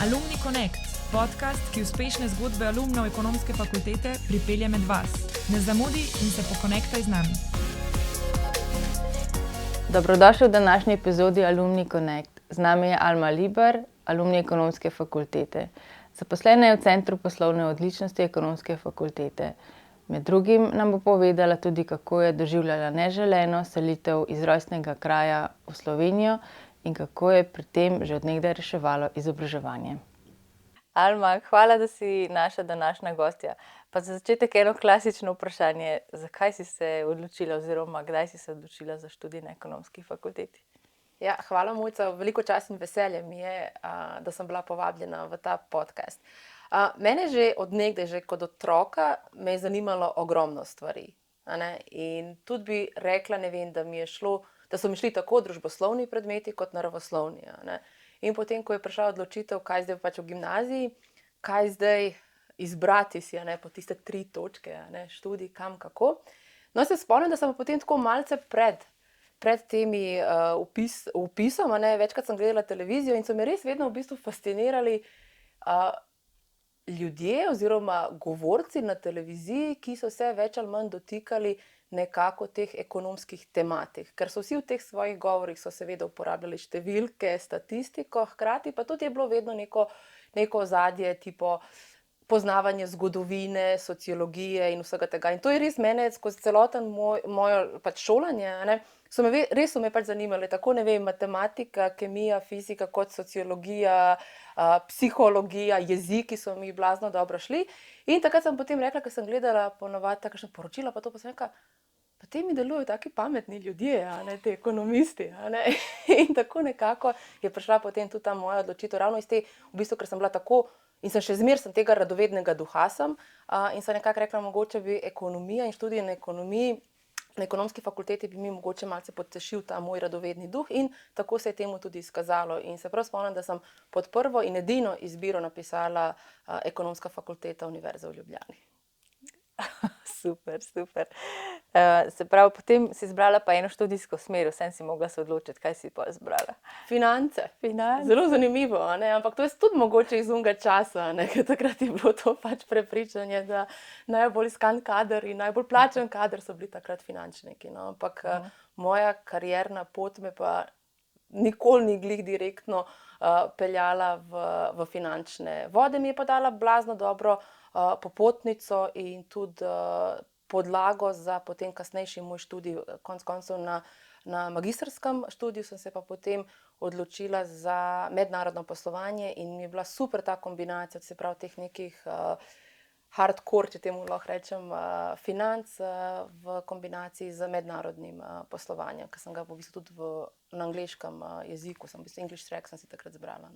Alumni Connect, podcast, ki uspešne zgodbe alumnov ekonomske fakultete pripelje med vas. Ne zamudi in se pokonektaj z nami. Dobrodošli v današnji epizodi Alumni Connect. Z nami je Alma Liber, alumni ekonomske fakultete. Zaposlena je v Centru poslovne odličnosti ekonomske fakultete. Med drugim nam bo povedala tudi, kako je doživljala neželeno selitev iz rojstnega kraja v Slovenijo in kako je pri tem že od nekdaj reševalo izobraževanje. Alma, hvala, da si naša današnja gostja. Pa za začetek eno klasično vprašanje. Zakaj si se odločila oziroma kdaj si se odločila za študij na ekonomski fakulteti? Ja, hvala, Mojca. Veliko čast in veselje mi je, da sem bila povabljena v ta podcast. Mene že od nekdaj, že kot otroka, me je zanimalo ogromno stvari. In tudi bi rekla, da so mi šli tako družboslovni predmeti kot naravoslovni. In potem, ko je prišla odločitev, kaj zdaj pač v gimnaziji, kaj zdaj izbrati si, po tiste 3 točke, študij, kam, kako. No, se spomnim, da sem potem tako malce pred temi vpisom, večkrat sem gledala televizijo in so me res vedno v bistvu fascinirali ljudje oziroma govorci na televiziji, ki so se več ali manj dotikali nekako teh ekonomskih tematik. Ker so vsi v teh svojih govorih so seveda uporabljali številke, statistiko, hkrati pa tudi je bilo vedno neko ozadje, tipo poznavanje zgodovine, sociologije in vsega tega. In to je res mene skozi celoten mojo pač šolanje, res so me pač zanimale tako, matematika, kemija, fizika kot sociologija, psihologija, jeziki so mi blazno dobro šli. In takrat sem potem rekla, ker sem gledala ponovadi takšna poročila, pa to pa sem rekla, pa te mi delujejo taki pametni ljudje, te ekonomisti. In tako nekako je prišla potem tudi ta moja odločitev, ravno iz te, v bistvu, ker sem bila tako, in sem še zmeraj tega radovednega duha sem, in sem nekako rekla, mogoče bi ekonomija in študij na ekonomiji, na ekonomski fakulteti bi mi mogoče malce potešil ta moj radovedni duh in tako se je temu tudi izkazalo. In se prav spomnim, da sem pod prvo in edino izbiro napisala ekonomska fakulteta Univerze v Ljubljani. Super. Se pravi, potem si izbrala pa eno študijsko smer, vsem si mogla se odločiti, kaj si pa izbrala. Finance. Zelo zanimivo, ampak to je tudi mogoče iz onega časa, ker takrat je bilo to pač prepričanje, da najbolj iskan kader in najbolj plačan kader so bili takrat finančniki. Ampak moja karierna pot me pa nikoli ni glih direktno peljala v finančne vode, mi je pa dala blazno dobro popotnico in tudi podlago za potem kasnejši moj študij. Konec koncev na magistrskem študiju sem se pa potem odločila za mednarodno poslovanje in mi je bila super ta kombinacija, se pravi teh nekih hardcore, če temu lahko rečem, financ v kombinaciji z mednarodnim poslovanjem, ker sem ga v bistvu tudi na angleškem jeziku, v bistvu English track sem si takrat zbrala.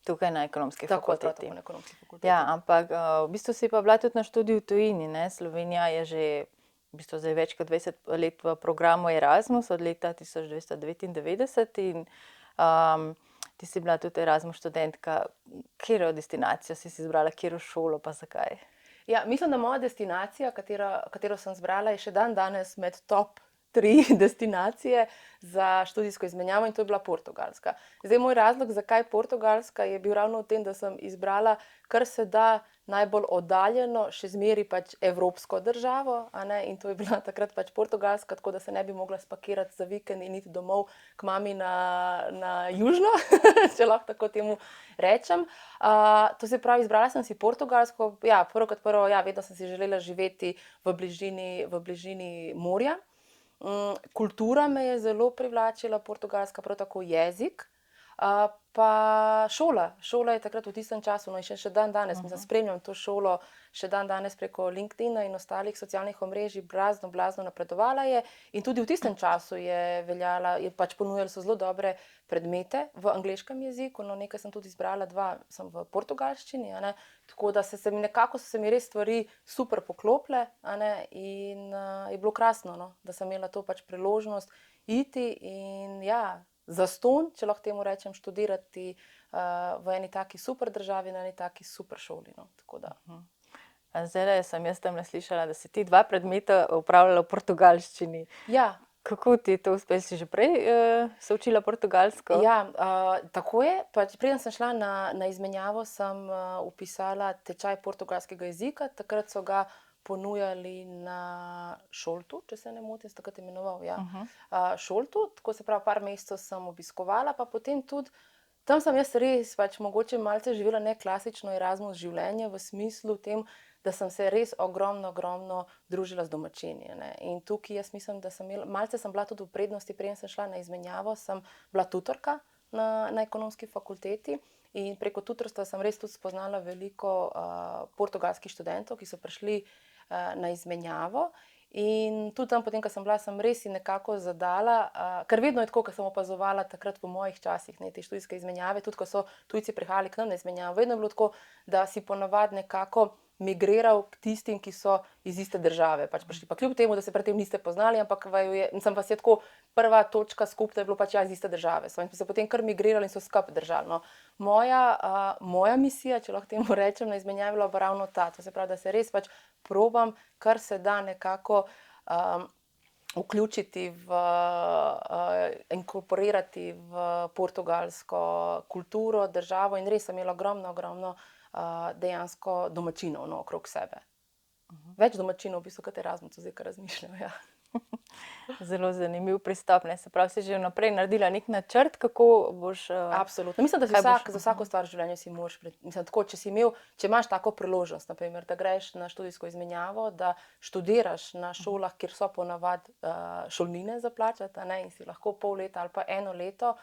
Tukaj na ekonomski fakulteti. Tako, na ekonomski fakulteti. Ja, ampak v bistvu si pa bila tudi na študiju v tujini, Slovenija je že v bistvu zdaj več kot 20 let v programu Erasmus od leta 1999 in ti si bila tudi Erasmus študentka. Katero destinacijo si izbrala, katero šolo pa zakaj? Ja, mislim, da moja destinacija, katero sem izbrala, je še danes med top 3 destinacije za študijsko izmenjavo in to je bila Portugalska. Zdaj, moj razlog, zakaj Portugalska, je bil ravno v tem, da sem izbrala kar se da najbolj oddaljeno, še zmeraj pač evropsko državo, in to je bila takrat pač Portugalska, tako da se ne bi mogla spakirati za vikend in iti domov k mami na južno, če lahko tako temu rečem. To se pravi, izbrala sem si Portugalsko, prvo kot prvo, vedno sem si želela živeti v bližini morja. Kultura me je zelo privlačila, Portugalska, prav tako jezik, pa šola. Šola je takrat v tistem času, in še danes, spremljam to šolo, še danes preko LinkedIna in ostalih socialnih omrežij, blazno napredovala je in tudi v tistem času pač ponujali so zelo dobre predmete v angleškem jeziku, nekaj sem tudi izbrala, 2 sem v portugalščini, tako da so se mi res stvari super poklopile, in je bilo krasno, da sem imela to pač priložnost iti in zastonj, če lahko temu rečem, študirati v eni taki super državi, na eni taki super šoli. Tako da. Zdaj sem jaz tam slišala, da si ti 2 predmeta opravljala v portugalščini. Ja, Kako ti je to uspelo? Si že prej se učila portugalsko? Ja, tako je. Pač, preden sem šla na izmenjavo, sem vpisala tečaj portugalskega jezika. Takrat so ga ponujali na Šoltu, če se ne motim, se takrat imenoval. Ja. Šoltu, tako se pravi, par mesecev sem obiskovala, pa potem tudi tam sem jaz res pač mogoče malce živela neklasično Erasmus življenje v smislu tem, da sem se res ogromno družila z domačini. Ne. In tukaj jaz mislim, da sem imela, malce sem bila tudi v prednosti, preden sem šla na izmenjavo, sem bila tutorka na ekonomski fakulteti in preko tutorstva sem res tudi spoznala veliko portugalskih študentov, ki so prišli na izmenjavo. In tudi tam, potem, ko sem bila, sem res si nekako zadala, ker vedno je tako, ko sem opazovala takrat v mojih časih, ne, te študijske izmenjave, tudi ko so tujci prihajali k nam na izmenjavo, vedno je bilo tako, da si ponavadi nekako migriral k tistim, ki so iz iste države. Pač prišli pa kljub temu, da se predtem niste poznali, ampak sem pa se tako, prva točka skupna je bilo pač iz iste države. So in se potem kar migrirali in so skupaj držali. No. Moja misija, če lahko temu rečem, na izmenjavi je bila ravno ta. To se pravi, da se res pač probam, kar se da nekako vključiti inkorporirati v portugalsko kulturo, državo in res sem imela ogromno dejansko domačinov okrog sebe. Več domačinov v bistvu kot Erasmus, zdaj kar razmišljam. Ja. Zelo zanimiv pristop, ne? Se pravi, si že vnaprej naredila nek načrt, kako boš... Absolutno. Mislim, da za vsako stvar v življenju si moraš... Mislim, tako, če imaš tako priložnost, naprimer, da greš na študijsko izmenjavo, da študiraš na šolah, kjer so ponavadi šolnine za plačati, ne, in si lahko pol leta ali pa 1 leto,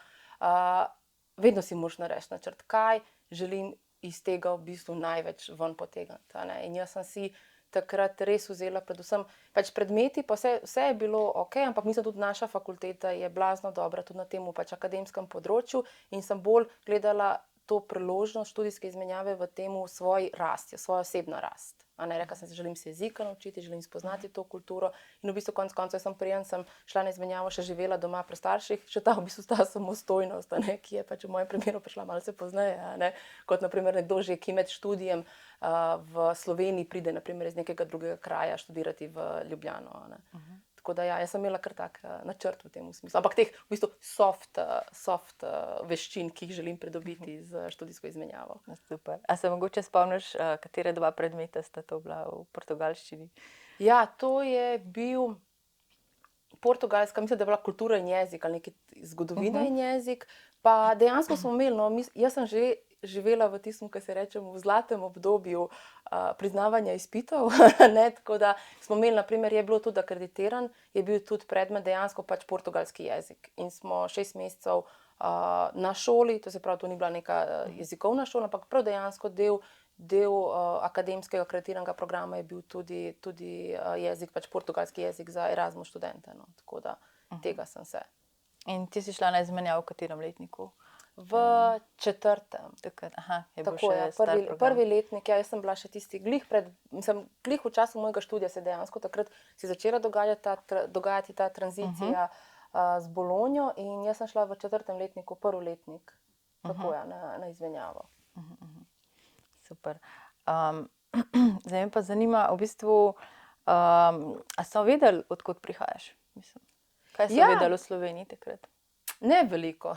vedno si moraš narediti načrt, kaj želim iz tega v bistvu največ ven potegniti. In jaz sem si takrat res vzela predvsem pač predmeti, pa vse je bilo ok, ampak mislim tudi naša fakulteta je blazno dobra tudi na tem pač akademskem področju in sem bolj gledala to priložnost študijske izmenjave v temu svoji rasti, svojo osebno rast. Rekla sem, želim se jezika naučiti, želim spoznati to kulturo in v bistvu konec koncev sem šla na izmenjavo, še živela doma pri starših, še ta v bistvu ta samostojnost, ki je pač v mojem primeru prišla malce pozneje, kot naprimer nekdo že, ki med študijem v Sloveniji pride naprimer iz nekega drugega kraja študirati v Ljubljano. Tako da ja, jaz sem imela kar tak načrt v tem smislu. Ampak teh v bistvu soft veščin, ki jih želim pridobiti z študijsko izmenjavo. Super. A se mogoče spomniš, katere 2 predmeta sta to bila v portugalščini? Ja, to je bil portugalska, mislim, da je bila kultura in jezik, ali nekaj zgodovina in jezik. Pa dejansko smo imeli, jaz sem že živela v tistem, kar se reče, v zlatem obdobju priznavanja izpitov, tako da smo imeli, naprimer, je bilo tudi akreditiran, je bil tudi predmet dejansko pač portugalski jezik in smo 6 mesecev na šoli, to se pravi, to ni bila neka jezikovna šola, ampak prav dejansko del akademskega akreditiranega programa je bil tudi jezik, pač portugalski jezik za Erasmus študente, tako da tega sem se. In ti si šla na izmenjavo v katerem letniku? V 4. Je bil tako, še prvi letnik, jaz sem bila še tisti glih v času mojega študija se dejansko takrat si začela dogajati ta tranzicija z Bolonjo in jaz sem šla v 4. letniku, 1. letnik, tako na izmenjavo. Super. Zdaj me pa zanima, v bistvu, a so vedeli, odkot prihajaš? Mislim, kaj so vedeli v Sloveniji takrat? Ne veliko,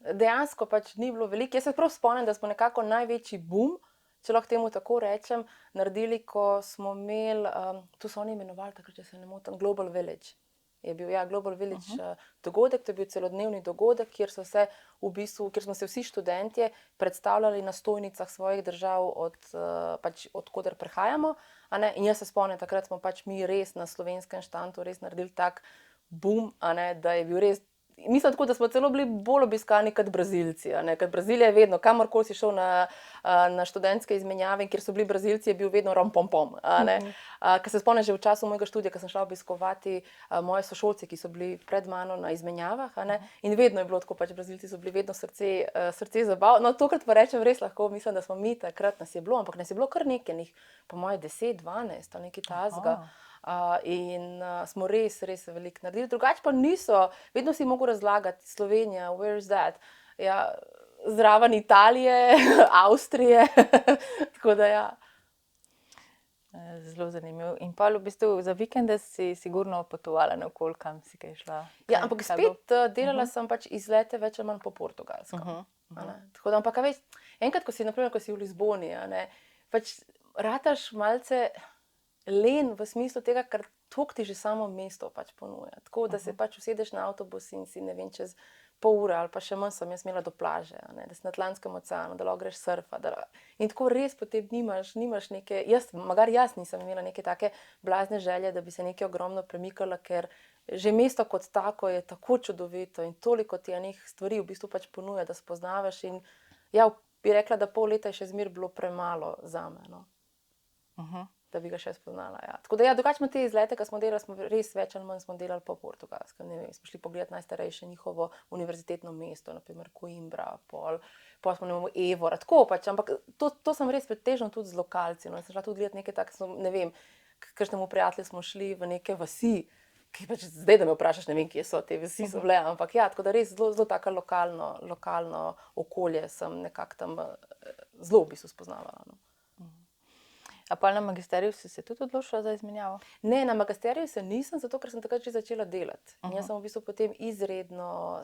dejansko pač ni bilo veliko. Jaz se prav spomnim, da smo nekako največji boom, če lahko temu tako rečem, naredili, ko smo imeli, tu so oni imenovali takrat, če se ne motim, Global Village. Je bil, Global Village dogodek, to je bil celodnevni dogodek, kjer smo se vsi študentje predstavljali na stojnicah svojih držav, od koder prihajamo. In jaz se spomnim, takrat smo pač mi res na slovenskem štantu res naredili tak boom, da je bil res. Mislim tako, da smo celo bili bolj obiskani kot Brazilci. Ker Brazilija je vedno, kamorkoli si šel na študentske izmenjave, kjer so bili Brazilci, je bil vedno rom-pom-pom. Ker se spomnim že v času mojega študija, ko sem šla obiskovati moje sošolce, ki so bili pred mano na izmenjavah. In vedno je bilo tako, pač Brazilci so bili vedno srce zabav. No, tokrat pa rečem res lahko, mislim, da smo mi takrat nas je bilo, ampak nas je bilo kar nekaj, po moje 10, 12 ali nekaj tazga. In smo res veliko naredili. Drugače pa niso, vedno si mogel razlagati Slovenija, where is that? Ja, zraven Italije, Avstrije, tako da ja. Zelo zanimivo. In pa v bistvu za vikende si sigurno potovala naokoli, kam si kaj šla? Ja, ampak spet delala sem pač izlete več ali manj po Portugalskem. Tako da, ampak veš, enkrat, ko si v Lizboni, pač rataš malce len v smislu tega, ker toliko ti že samo mesto pač ponuja. Tako da se pač usedeš na avtobus in si, ne vem, čez pol ure ali pa še manj sem jaz imela do plaže, da si na Atlantskem oceanu, da lahko greš surfat. In tako res potem nimaš neke, jaz nisem imela neke take blazne želje, da bi se nekaj ogromno premikala, ker že mesto kot tako je tako čudovito in toliko ti enih stvari v bistvu pač ponuja, da spoznavaš in ja, bi rekla, da pol leta je še zmeraj bilo premalo zame, da bi ga še spoznala. Ja. Tako da ja, drugače smo te izlete, ko smo delali, smo res več ali manj smo delali po Portugalskem. Ne vem, smo šli pogledati najstarejše njihovo univerzitetno mesto, naprimer Coimbra, pol smo ne vem, Évora, tako pač, ampak to sem res pretežno tudi z lokalci. Sem šla tudi gledati nekaj tako, ne vem, kakšnemu prijatelju smo šli v neke vasi, ki pač zdaj, da me vprašaš, ne vem, kje so te vasi so bile, ampak ja, tako da res zelo tako lokalno okolje sem nekako tam zelo v bistvu spoznavala. A pa na magisteriju si se tudi odločila za izmenjavo? Ne, na magisteriju se nisem, zato ker sem takrat že začela delati. In jaz sem v bistvu potem izredno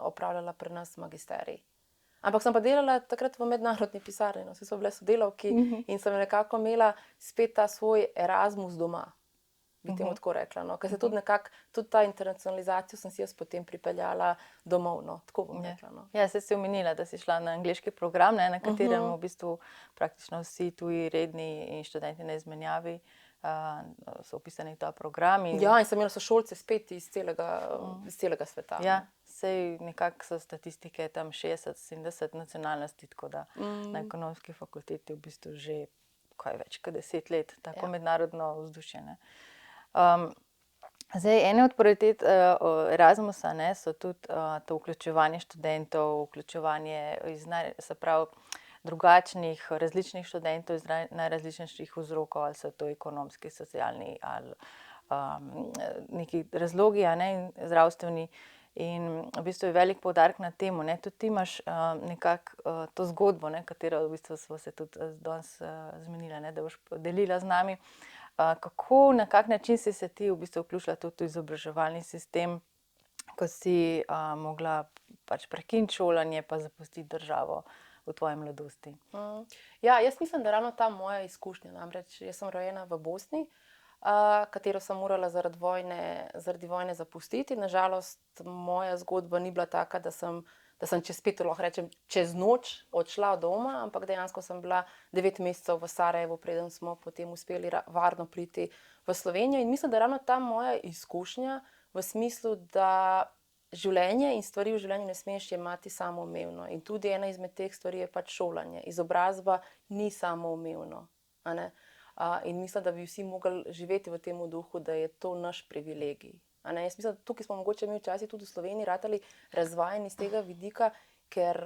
opravljala pri nas magisterij. Ampak sem pa delala takrat v mednarodni pisarni, vse so bile sodelavki in sem nekako imela spet ta svoj Erasmus doma, bi temu tako rekla. Ker se tudi nekako, tudi ta internacionalizacijo sem si jaz potem pripeljala domov, tako bom rekla. Ja, saj si omenila, da si šla na angleški program, na katerem v bistvu praktično vsi tuji redni in študenti na izmenjavi so upisani v ta program. Ja, in sem imela sošolce spet iz celega sveta. Ja, saj nekako so statistike tam 60-70 nacionalnosti, tako da na ekonomski fakulteti v bistvu že kaj več kot 10 let, tako mednarodno vzdušje. Zdaj, ene od prioritet Erasmusa so tudi to vključevanje študentov, vključevanje se pravi drugačnih, različnih študentov iz najrazličnejših vzrokov, ali so to ekonomski, socialni ali neki razlogi, in zdravstveni. In v bistvu je velik poudarek na temu, tudi ti imaš nekako to zgodbo, katero v bistvu smo se tudi danes zmenila, da boš delila z nami. Kako, na kak način si se ti v bistvu vključila tudi v izobraževalni sistem, ko si mogla pač prekiniti šolanje pa zapustiti državo v tvoji mladosti? Ja, jaz mislim, da ravno ta moja izkušnja, namreč jaz sem rojena v Bosni, katero sem morala zaradi vojne zapustiti. Na žalost moja zgodba ni bila taka, da sem lahko rečem, čez noč odšla od doma, ampak dejansko sem bila 9 mesecev v Sarajevu, preden smo potem uspeli varno priti v Slovenijo. In mislim, da ravno ta moja izkušnja v smislu, da življenje in stvari v življenju ne smeš jemati samoumevno. In tudi ena izmed teh stvari je pač šolanje. Izobrazba ni samoumevno. In mislim, da bi vsi mogli živeti v tem duhu, da je to naš privilegij. Jaz mislim, da tukaj smo mogoče mi včasih tudi v Sloveniji ratali razvajeni iz tega vidika, ker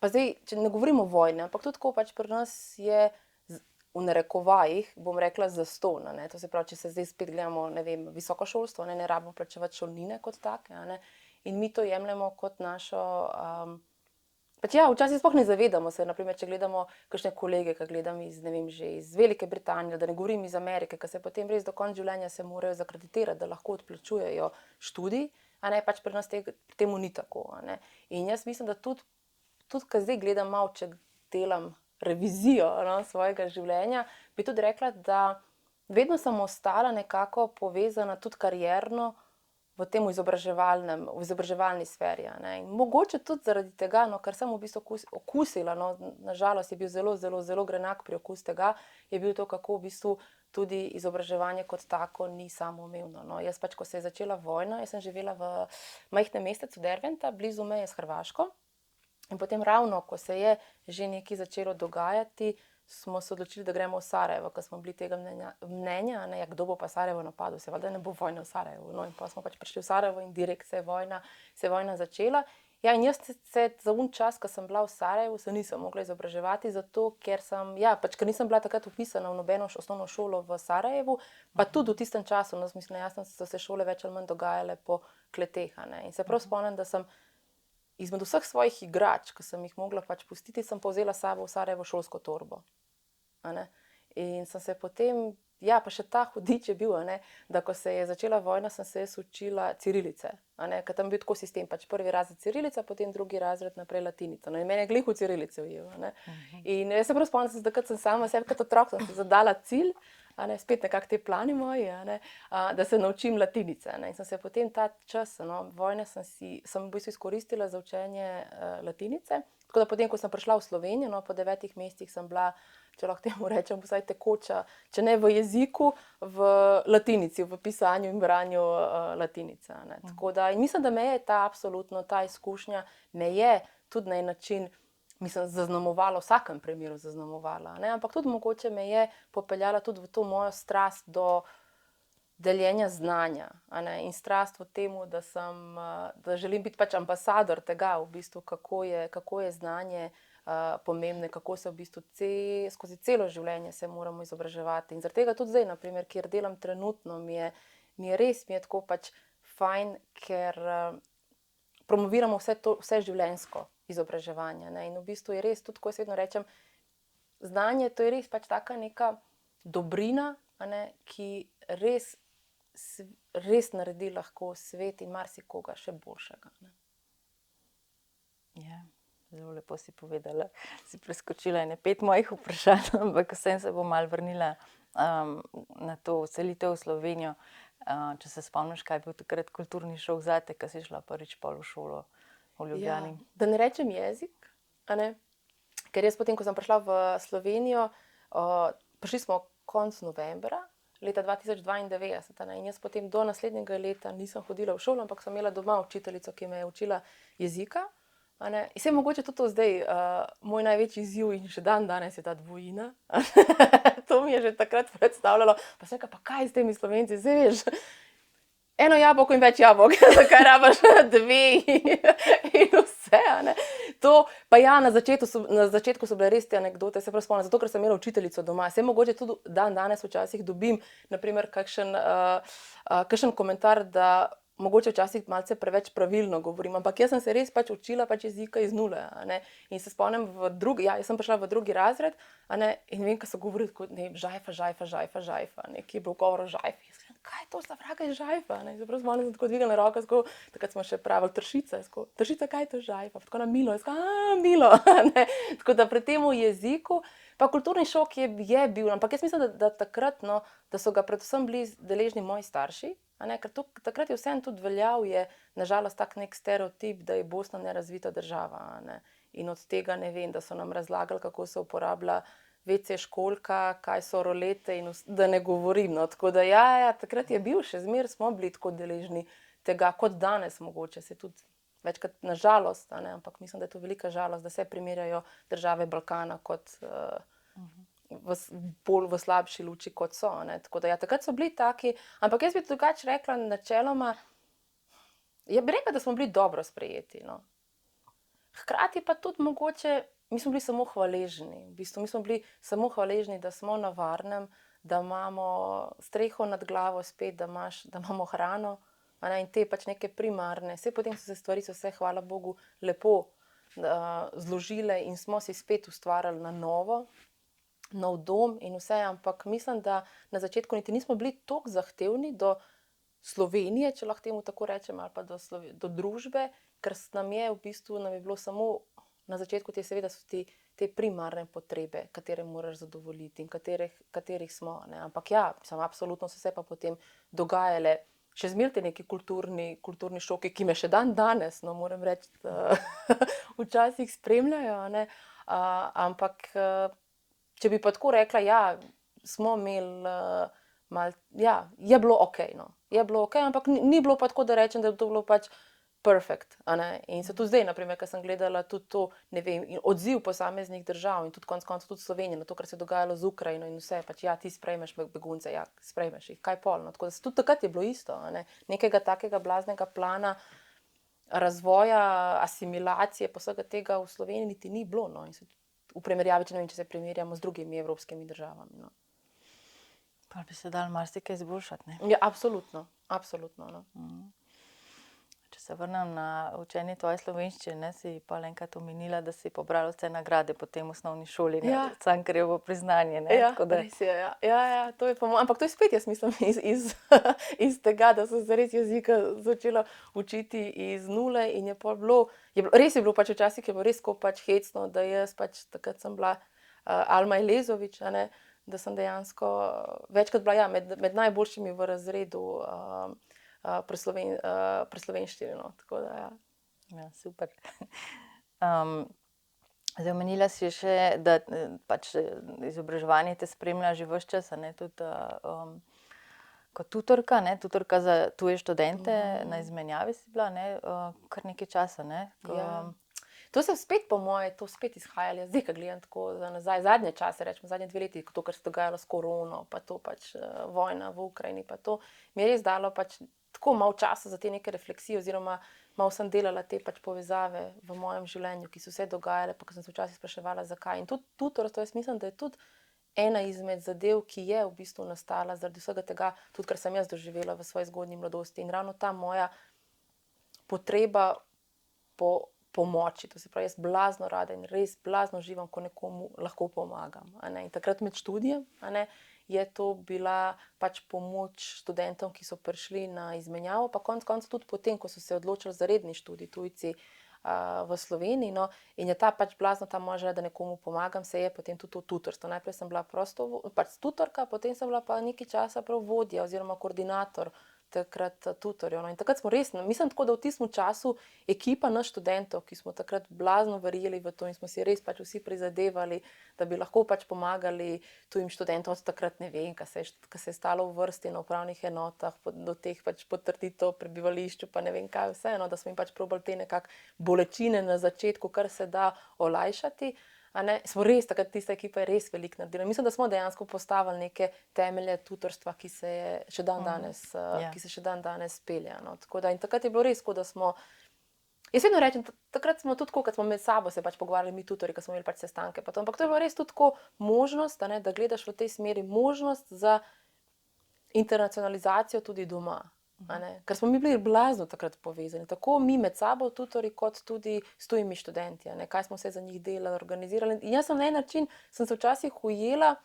pa zdaj, če ne govorimo o vojni, ampak tudi tako pač pri nas je v narekovajih, bom rekla, zastonj. To se pravi, če se zdaj spet gledamo, ne vem, visoko šolstvo, ne rabimo plačevati šolnine kot take, in mi to jemljemo kot našo pač ja, včasih sploh ne zavedamo se, naprimer, če gledamo kakšne kolege, ki gledam ne vem, že iz Velike Britanije, da ne govorim iz Amerike, ki se potem res do konca življenja se morajo zakreditirati, da lahko odplačujejo študij, pač pri nas temu ni tako. In jaz mislim, da tudi ko zdaj gledam malo, če delam revizijo svojega življenja, bi tudi rekla, da vedno sem ostala nekako povezana tudi karierno v tem izobraževalni sferi. In mogoče tudi zaradi tega, ker sem v bistvu okusila, na žalost je bil zelo, zelo, zelo grenak priokus tega, je bil to, kako v bistvu tudi izobraževanje kot tako ni samoumevno. Jaz pač, ko se je začela vojna, jaz sem živela v majhnem mestecu Derventa, blizu meje s Hrvaško. In potem ravno, ko se je že nekaj začelo dogajati, smo se odločili, da gremo v Sarajevo, ker smo bili tega mnenja, kdo bo pa Sarajevo napadel, seveda ne bo vojna v Sarajevu. In pa smo pač prišli v Sarajevo in direkt se je vojna začela. Ja, in jaz se za čas, ko sem bila v Sarajevu, se nisem mogla izobraževati, zato ker ker nisem bila takrat vpisana v nobeno osnovno šolo v Sarajevu, pa tudi v tistem času, mislim, jasno, so se šole več ali manj dogajale po kleteh. In se prav spomnim, da sem izmed vseh svojih igrač, ki sem jih mogla pač pustiti, sem povzela s sabo v Sarajevo šolsko torbo. In sem se potem, pa še ta hudič je bil, da ko se je začela vojna, sem se jaz učila cirilice. Ker tam je bil tako sistem, pač prvi razred cirilica, potem drugi razred naprej latinica. In mene je glih v cirilice ujel. In jaz se prav spomnim, da sem sama sebi kot otrok sem si zadala cilj, spet nekako te plani moji, da se naučim latinice. In sem se potem ta čas vojne sem v bistvu izkoristila za učenje latinice. Tako da potem, ko sem prišla v Slovenijo, po 9 mesecih sem bila, če lahko temu rečem, vsaj tekoča, če ne v jeziku, v latinici, v pisanju in branju latinice. Tako da, in mislim, da me je ta izkušnja, me je tudi na en način, mislim, zaznamovala, v vsakem primeru zaznamovala, ampak tudi mogoče me je popeljala tudi v to mojo strast do deljenja znanja, in strast v temu, da želim biti pač ambasador tega, v bistvu, kako je znanje pomembno, kako se v bistvu skozi celo življenje se moramo izobraževati. In zaradi tega tudi zdaj, naprimer, kjer delam trenutno, mi je res tako pač fajn, ker promoviramo vse življenjsko izobraževanje. In v bistvu je res, tudi ko jaz vedno rečem, znanje, to je res pač taka neka dobrina, ki res naredi lahko svet in marsikoga še boljšega. Ja, zelo lepo si povedala. Si preskočila 5 mojih vprašanj, ampak vsem se bom malo vrnila na to selitev v Slovenijo. Če se spomniš, kaj je bil takrat kulturni šok zate, ko si šla prvič pol v šolo v Ljubljani? Ja, da ne rečem jezik, ker jaz potem, ko sem prišla v Slovenijo, prišli smo konec novembra, leta 2092, in jaz potem do naslednjega leta nisem hodila v šolo, ampak sem imela doma učiteljico, ki me je učila jezika. In se je mogoče tudi to zdaj, moj največji izziv in še danes je ta dvojina. To mi je že takrat predstavljalo, pa sem rekla, pa kaj s temi Slovenci, zdaj veš, eno jabolko in več jabolk, zakaj rabaš 2 in vse, To, pa ja, na začetku so bile res te anekdote, se prav spomnim, zato ker sem imela učiteljico doma. Se mogoče tudi danes včasih dobim, naprimer, kakšen komentar, da mogoče včasih malce preveč pravilno govorim, ampak jaz sem se res pač učila pač jezika iz nule, In se spomnim jaz sem prišla v 2. razred, in vem, ko so govorili tako, žajfa, ki je bil govor o žajfi. Kaj je to za vraga je žajfa? Se prav spomnim, sem tako dvignila roko, takrat smo še pravili tršica, kaj je to žajfa? Tako na milo, milo, Tako da pri temu jeziku, pa kulturni šok je bil, ampak jaz mislim, da takrat, da so ga predvsem bili deležni moji starši, ker takrat je vseeno tudi veljal, je nažalost tak nek stereotip, da je Bosna nerazvita država, In od tega ne vem, da so nam razlagali, kako se uporablja WC školjka, kaj so rolete in da ne govorim, Tako da ja, takrat je bil, še zmeraj smo bili tako deležni tega, kot danes mogoče, se tudi večkrat na žalost, ampak mislim, da je to velika žalost, da se primerjajo države Balkana kot bolj v slabši luči, kot so, Tako da ja, takrat so bili taki, ampak jaz bi drugače rekla načeloma, bi rekla, da smo bili dobro sprejeti, Hkrati pa tudi mogoče, mi smo bili samo hvaležni, v bistvu mi smo bili samo hvaležni, da smo na varnem, da imamo streho nad glavo spet, da imamo hrano, in te pač neke primarne, potem so se stvari vse, hvala Bogu, lepo zložile in smo si spet ustvarjali na novo, nov dom in vse, ampak mislim, da na začetku niti nismo bili toliko zahtevni do Slovenije, če lahko temu tako rečem, ali pa do družbe, ker nam je bilo samo na začetku seveda so te primarne potrebe, katere moraš zadovoljiti in katerih smo, Ampak ja, absolutno so se pa potem dogajale še zmeraj te neki kulturni šoki, ki me še danes, moram reči, včasih spremljajo, ampak če bi pa tako rekla, ja, smo imeli je bilo okej, je bilo okej, ampak ni bilo pa tako, da rečem, da je to bilo pač perfect, In se tudi zdaj, naprimer, ko sem gledala tudi to, ne vem, odziv posameznih držav in tudi konec koncev tudi Slovenije, na to, kar se je dogajalo z Ukrajino in vse, pač ja, ti sprejmeš begunce, ja, sprejmeš jih, kaj pol, Tako da tudi takrat je bilo isto, Nekega takega blaznega plana razvoja, asimilacije, pa vsega tega v Sloveniji niti ni bilo, In se v primerjavi, če se primerjamo z drugimi evropskimi državami, Pa bi se dalo marsikaj izboljšati, Ja, absolutno, absolutno, Če se vrnem na učenje tvoje slovenščine, si pa enkrat omenila, da si pobrala vse nagrade po tem osnovni šoli, ne, Ja. Cankarjevo priznanje, ne, Ja, tako da, res je, ja. Ja, to je ampak to je spet, jaz mislim, iz tega, da sem se res jezika začela učiti iz nule in je pol res je bilo pač včasih, je bilo res tako pač hecno, da jaz pač takrat sem bila Alma Elezovič, a ne, da sem dejansko večkrat bila, ja, med najboljšimi v razredu pri slovenščini, no, tako da, ja. ja, super. Zdaj, omenila si še, da pač izobraževanje te spremlja že ves čas, a ne, tudi kot tutorka, ne, tutorka za tuje študente, na izmenjavi si bila, ne, kar nekaj časa, ne. Ja. To se spet po moje, to spet izhajalo, zdaj, ko gledam tako za nazaj, zadnje čase, rečemo, zadnje 2 leti, to, kar se dogajalo s korono, pa to pač vojna v Ukrajini, pa to mi je res dalo pač tako malo časa za te neke refleksije, oziroma malo sem delala te pač povezave v mojem življenju, ki so se dogajale, pa ko sem se včasih spraševala, zakaj. In tudi tutorstvo, jaz mislim, da je tudi ena izmed zadev, ki je v bistvu nastala zaradi vsega tega, tudi kar sem jaz doživela v svoji zgodnji mladosti. In ravno ta moja potreba po pomoči, to se pravi, jaz blazno rada in res blazno uživam, ko nekomu lahko pomagam, a ne. In takrat med študijem, a ne, je to bila pač pomoč študentom, ki so prišli na izmenjavo, pa konec koncev tudi potem, ko so se odločili za redni študij tujci v Sloveniji, no, in je ta pač blazno ta moja želja, da nekomu pomagam, se je potem tudi to tutorstvo. Najprej sem bila pač tutorka, potem sem bila pa nekaj časa prav vodja oziroma koordinator takrat tutorjev. No, in takrat smo res, mislim tako, da v tistem času ekipa nas študentov, ki smo takrat blazno verjeli v to in smo si res pač vsi prizadevali, da bi lahko pač pomagali tujim študentom, od takrat ne vem, ko se je stalo v vrsti na upravnih enotah, do teh pač potrditev prebivališču, pa ne vem kaj vse, no, da smo jim pač probali te nekak bolečine na začetku, kar se da olajšati. A ne, smo res, takrat tista ekipa je res veliko naredila. Mislim, da smo dejansko postavili neke temelje tutorstva, ki se je še dan danes pelja, no. Tako da, in takrat je bilo res, kot da smo, jaz vedno rečem, takrat smo tudi tako, kad smo med sabo se pač pogovarjali, mi tutorji, ko smo imeli pač sestanke, pa to, ampak to je bilo res tudi tako možnost, a ne, da gledaš v tej smeri možnost za internacionalizacijo tudi doma. A ne? Ker smo mi bili blazno takrat povezani, tako mi med sabo, tutorji, kot tudi s tujimi študenti, a ne? Kaj smo vse za njih delali, organizirali. In jaz sem na en način, sem se včasih ujela,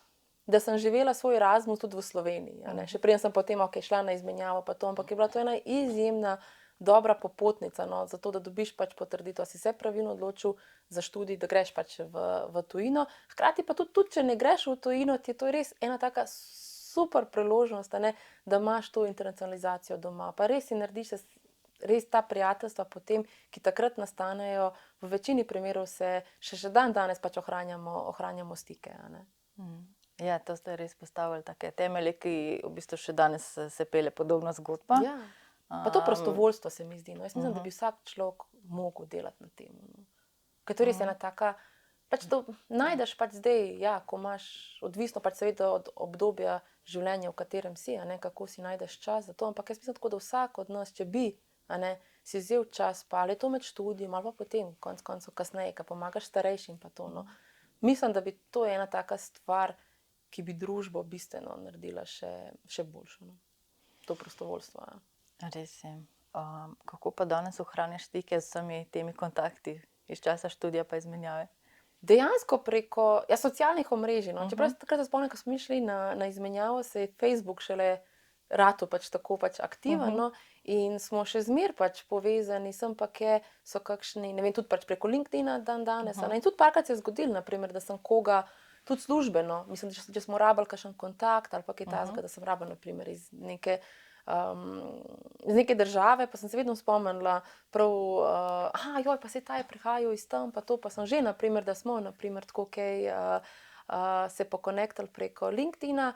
da sem živela svoj Erasmus tudi v Sloveniji. A ne? Še preden sem potem šla na izmenjavo, pa to, ampak je bila to ena izjemna, dobra popotnica, no, za to, da dobiš pač potrditev, si se pravilno odločil za študij, da greš pač v tujino. Hkrati pa tudi, če ne greš v tujino, ti je to res ena taka super priložnost, a ne, da imaš to internacionalizacijo doma. Pa res si narediš res ta prijateljstva potem, ki takrat nastanejo, v večini primerov se še dan danes pač ohranjamo stike, a ne. Ja, to ste res postavili take temelje, ki v bistvu še danes se pelje podobna zgodba. Ja. Pa to prostovoljstvo se mi zdi, no. Jaz mislim, da bi vsak človek mogel delati na tem, no. Ker to je res ena taka, pač to najdeš pač zdaj, ja, ko imaš, odvisno pač seveda od obdobja življenja, v katerem si, a ne, kako si najdeš čas za to, ampak jaz mislim tako, da vsak od nas, če bi, a ne, si vzel čas, pa ali je to med študijem, ali pa potem, konec koncev kasneje, ko pomagaš starejšim pa to, no. Mislim, da bi to ena taka stvar, ki bi družbo bistveno naredila še boljšo, no. To prostovoljstvo, ja. Res je. Kako pa danes ohranjaš stike z vsemi temi kontakti iz časa študija pa izmenjave? Dejansko preko socialnih omrežij, no. Čeprav takrat se spomnim, ko smo mi šli na izmenjavo, se je Facebook šele ratal pač tako pač aktiven, no, in smo še zmeraj pač povezani, sem pa kje so kakšni, ne vem, tudi pač preko LinkedIna dan danes, a ne, in tudi parkrat se je zgodilo, na primer, da sem koga tudi službeno, mislim, če smo rabili kakšen kontakt ali pa kaj takega, da sem rabila, na primer, iz neke države, pa sem se vedno spomnila prav, pa se ta je prihajal iz tam, pa to, pa sem že, na primer, da smo, na primer, tako kaj se pokonektali preko LinkedIna.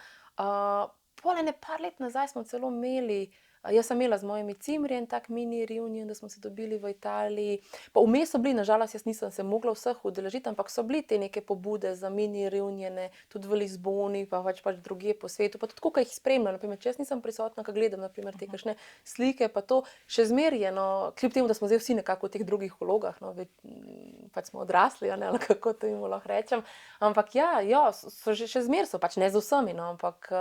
Pol ene par let nazaj smo celo imeli, jaz sem imela z mojimi cimri en tak mini reunion, da smo se dobili v Italiji. Pa vmes so bili, nažalost, jaz nisem se mogla vseh udeležiti, ampak so bili te neke pobude za mini reunione, tudi v Lizboni, pa pač drugje po svetu, pa tudi tako, ko jih spremljam, na primer, če jaz nisem prisotna, ko gledam, na primer, te kakšne slike, pa to še zmeraj je, no, kljub temu, da smo zdaj vsi nekako v teh drugih vlogah, no, pač smo odrasli, ali kako to jim lahko rečem, ampak ja, so še zmeraj so, pač ne z vsemi, no, ampak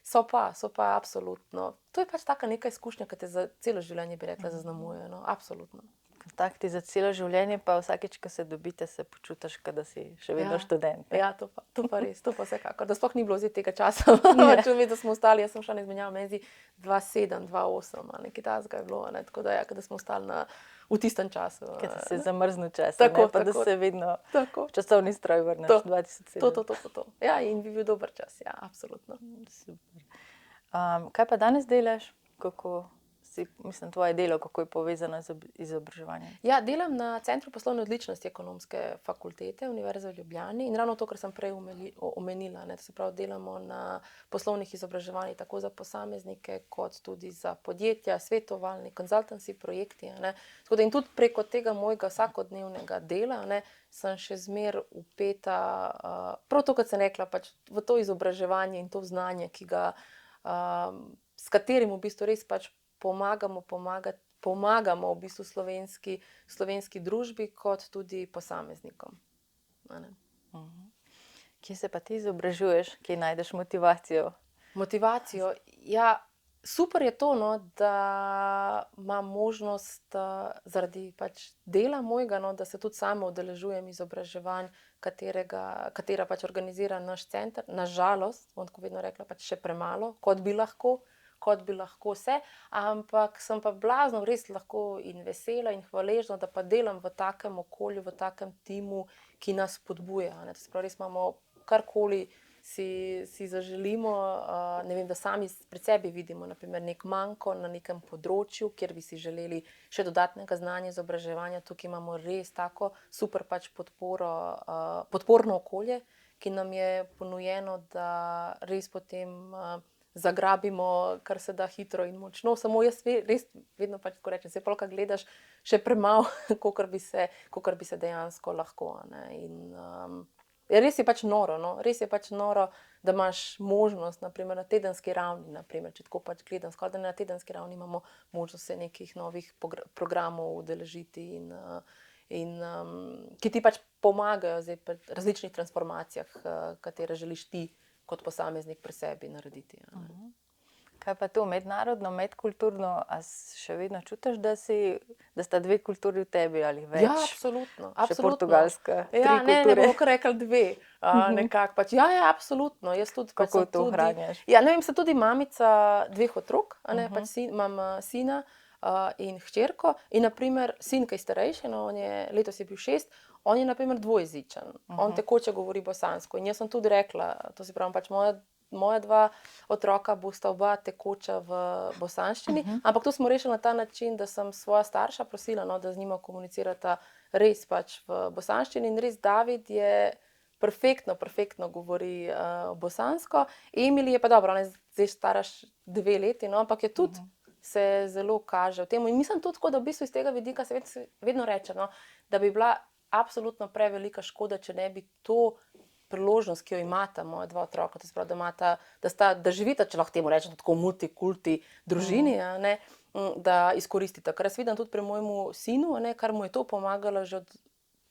So pa absolutno. To je pač taka neka izkušnja, ki te za celo življenje, bi rekla, zaznamuje. No? Absolutno. Kontakti za celo življenje, pa vsakeč, ko se dobite, se počutiš, kot da si še vedno študent. Ja, to pa res, to pa vsekakor. Da sploh ni bilo zdaj tega časa. Če vem, da smo ostali, jaz sem šla na izmenjavo, meni zdi 2007, 2008, nekaj takega je bilo, ne? Tako da, da smo ostali v tistem času. Ker se je zamrznil čas, tako, pa da se vedno v časovni stroj vrneš, 2007. To. Ja, in bi bil dober čas, ja, absolutno. Super. Kaj pa danes delaš? Kako mislim, tvoje delo, kako je povezano z izobraževanjem? Ja, delam na Centru poslovne odličnosti Ekonomske fakultete Univerze v Ljubljani in ravno to, kar sem prej omenila, ne, to se pravi, delamo na poslovnih izobraževanjih tako za posameznike, kot tudi za podjetja, svetovalni, konzultancy projekti, ne. Tako da in tudi preko tega mojega vsakodnevnega dela, ne, sem še zmer vpeta, prav to, kot sem rekla, pač v to izobraževanje in to znanje, ki ga, s katerim v bistvu res pač pomagamo v bistvu slovenski družbi, kot tudi posameznikom. Kje se pa ti izobražuješ, kje najdeš motivacijo? Motivacijo, ja, super je to, no, da imam možnost zaradi pač dela mojega, no, da se tudi sama udeležujem izobraževanj, katera pač organizira naš center. Na žalost, bom tako vedno rekla, pač še premalo, kot bi lahko se, ampak sem pa blazno res lahko in vesela in hvaležna, da pa delam v takem okolju, v takem timu, ki nas spodbuja. Ne? To se pravi, res imamo karkoli si zaželimo, ne vem, da sami pred sebi vidimo naprimer nek manko na nekem področju, kjer bi si želeli še dodatnega znanja, izobraževanja. Tukaj imamo res tako super pač podporno okolje, ki nam je ponujeno, da res potem zagrabimo, kar se da hitro in močno. Samo jaz res vedno pač tako rečem, se polka gledaš še premalo, kakor bi se dejansko lahko. Ne? In res je pač noro, no? Res je pač noro, da imaš možnost, naprimer na tedenski ravni, naprimer, če tako pač gledam, skoraj da na tedenski ravni imamo možnost se nekih novih programov udeležiti in ki ti pač pomagajo zdaj pri različnih transformacijah, katere želiš ti kot posameznik pri sebi narediti. Kaj pa to mednarodno, medkulturno, a še vedno čutiš, da sta dve kulturi v tebi ali več? Ja, absolutno. Še portugalska, tri ja, kulture. Ne, bomo kar rekli dve. Nekako pač. Ja, absolutno. Jaz tudi, kako to ohranjaš? Ja, ne vem, sem tudi mamica dveh otrok, pač imam sina in hčerko in naprimer sin, ki je starejši, no, letos je bil 6, on je naprimer dvojezičen. On tekoče govori bosansko in jaz sem tudi rekla, to se pravi, pač moja dva otroka bosta oba tekoča v bosanščini, ampak to smo rešili na ta način, da sem svoja starša prosila, no, da z njima komunicirata res pač v bosanščini in res David je perfektno govori bosansko. Emily je pa dobro, ona je zdaj stara 2 leti, no, ampak je tudi se zelo kaže v tem. In mislim tudi tako, da v bistvu iz tega vidika se vedno reče, no, da bi bila absolutno prevelika škoda, če ne bi to priložnost, ki jo imata moja dva otroka, to se pravi, da živita, če lahko temu rečem, tako multikulti družini, ne, da izkoristita. Kar jaz vidim tudi pri mojemu sinu, ne, kar mu je to pomagalo že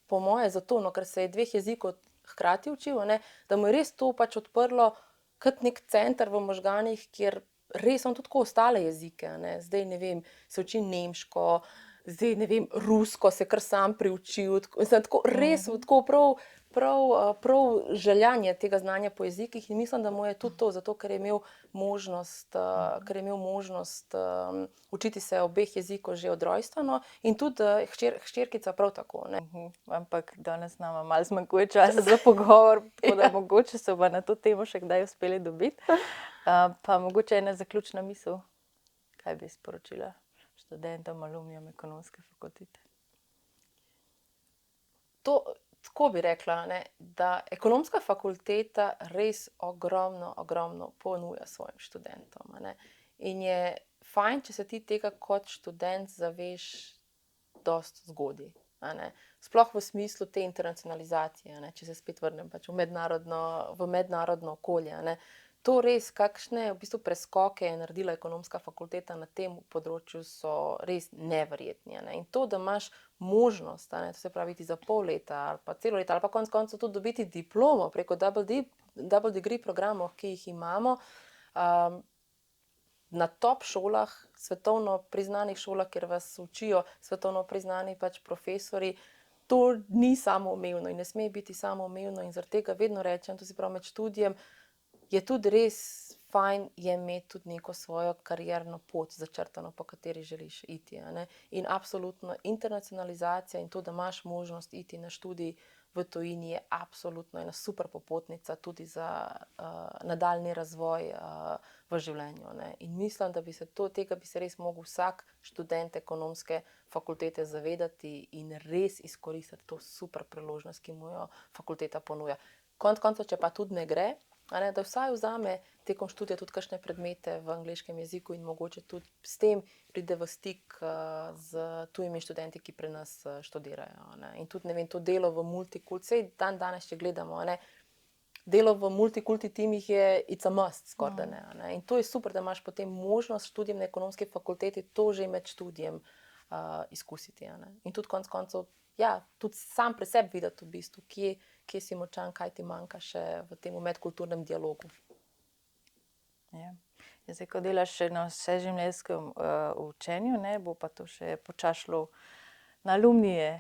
po moje zato, no, ker se je 2 jezikov hkrati učil, ne, da mu je res to pač odprlo kot nek center v možganih, kjer res on tudi tako ostale jezike, ne. Zdaj, ne vem, se uči nemško, zdaj, ne vem, rusko se kar sam priučil, tako res tako prav željanje tega znanja po jezikih in mislim, da mu je tudi to, zato ker je imel možnost učiti se obeh jezikov že od rojstva, no, in tudi hčerkica prav tako, ne. Ampak danes nama malo zmanjkuje časa za pogovor, tako da mogoče se bomo na to temo še kdaj uspeli dobiti. Pa mogoče ena zaključna misel, kaj bi sporočila študentom, alumnijem Ekonomske fakultete? Tako bi rekla, ne, da Ekonomska fakulteta res ogromno ponuja svojim študentom. Ne. In je fajn, če se ti tega kot študent zaveš dosti zgodaj. Sploh v smislu te internacionalizacije, ne, če se spet vrnem pač v mednarodno okolje. Ne. To res, kakšne v bistvu preskoke je naredila Ekonomska fakulteta na tem področju, so res neverjetni. Ne. In to, da imaš možnost, to se pravi ti za pol leta ali pa celo leto ali pa konec koncev tudi dobiti diplomo preko double degree programov, ki jih imamo, Na top šolah, svetovno priznanih šolah, kjer vas učijo svetovno priznani pač profesori, to ni samoumevno in ne sme biti samoumevno in zaradi tega vedno rečem, to se pravi med študijem, je tudi res fajn je imeti tudi neko svojo karierno pot začrtano, po kateri želiš iti. A ne? In absolutno internacionalizacija in to, da imaš možnost iti na študij v tujini, je absolutno ena super popotnica tudi za nadaljni razvoj v življenju. Ne? In mislim, da tega bi se res mogel vsak študent ekonomske fakultete zavedati in res izkoristiti to super priložnost, ki mu jo fakulteta ponuja. Konec koncev, če pa tudi ne gre, da vsaj vzame tekom študija tudi kakšne predmete v angleškem jeziku in mogoče tudi s tem pride v stik z tujimi študenti, ki pri nas študirajo. Ne. In tudi, ne vem, to delo v multikulti, sej danes, če gledamo, ne, delo v multikulti timih je it's a must, skoraj da ne. In to je super, da imaš potem možnost študijem na ekonomski fakulteti to že med študijem izkusiti. Ne. In tudi konec koncev, ja, tudi sam pri sebi videti v bistvu, kje si močan, kaj ti manjka še v tem medkulturnem dialogu. Ja. Zdaj, ko delaš še na vseživljenjskem učenju, ne, bo pa to še počasi šlo na alumnije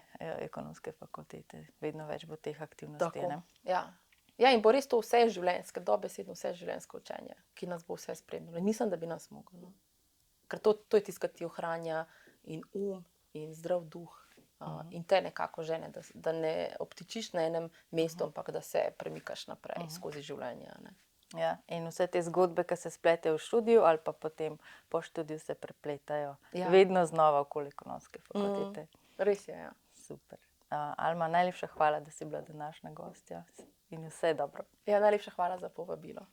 ekonomske fakultete. Vedno več bo teh aktivnosti. Tako, ne? ja. Ja, in bo res to vseživljenjsko, dobesedno vseživljenjsko učenje, ki nas bo vse spremljalo. Mislim, da bi nas moglo. No? Ker to je tisto, kar ti ohranja in in zdrav duh. In te nekako žene, da ne obtičiš na enem mestu, ampak da se premikaš naprej skozi življenje. Ne? Ja, in vse te zgodbe, ki se spletejo v študiju ali pa potem po študiju se prepletajo vedno znova okoli ekonomske fakultete. Res je, ja. Super. Alma, najlepša hvala, da si bila današnja gostja in vse dobro. Ja, najlepša hvala za povabilo.